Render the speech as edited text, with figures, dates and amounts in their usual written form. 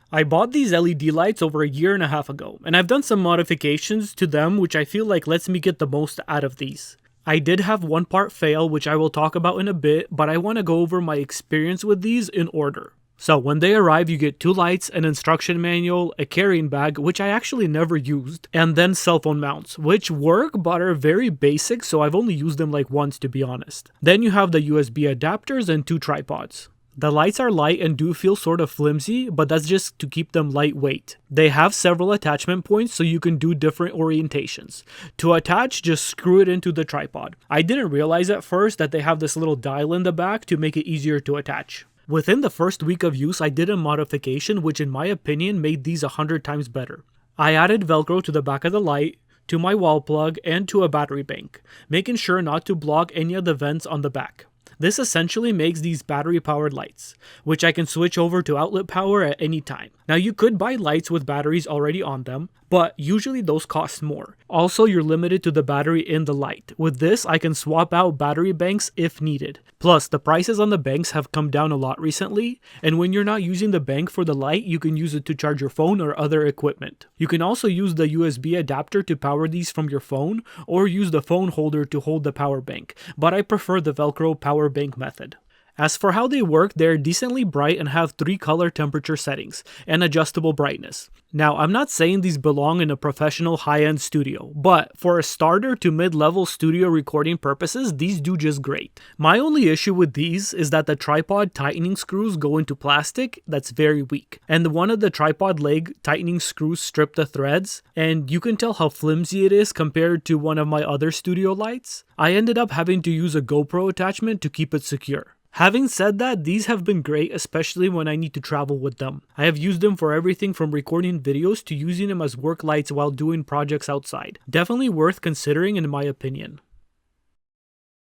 I bought these LED lights over a year and a half ago, and I've done some modifications to them which I feel like lets me get the most out of these. I did have one part fail, which I will talk about in a bit, but I want to go over my experience with these in order. So when they arrive, you get 2 lights, an instruction manual, a carrying bag, which I actually never used, and then cell phone mounts, which work but are very basic, so I've only used them like once to be honest. Then you have the USB adapters and 2 tripods. The lights are light and do feel sort of flimsy, but that's just to keep them lightweight. They have several attachment points so you can do different orientations. To attach, just screw it into the tripod. I didn't realize at first that they have this little dial in the back to make it easier to attach. Within the first week of use, I did a modification which in my opinion made these 100 times better. I added Velcro to the back of the light, to my wall plug, and to a battery bank, making sure not to block any of the vents on the back. This essentially makes these battery-powered lights, which I can switch over to outlet power at any time. Now you could buy lights with batteries already on them, but usually those cost more. Also, you're limited to the battery in the light. With this, I can swap out battery banks if needed. Plus, the prices on the banks have come down a lot recently, and when you're not using the bank for the light, you can use it to charge your phone or other equipment. You can also use the USB adapter to power these from your phone, or use the phone holder to hold the power bank, but I prefer the Velcro power bank method. As for how they work, they're decently bright and have 3 color temperature settings and adjustable brightness. Now, I'm not saying these belong in a professional high-end studio, but for a starter to mid-level studio recording purposes, these do just great. My only issue with these is that the tripod tightening screws go into plastic that's very weak, and one of the tripod leg tightening screws strip the threads, and you can tell how flimsy it is compared to one of my other studio lights. I ended up having to use a GoPro attachment to keep it secure. Having said that, these have been great, especially when I need to travel with them. I have used them for everything from recording videos to using them as work lights while doing projects outside. Definitely worth considering in my opinion.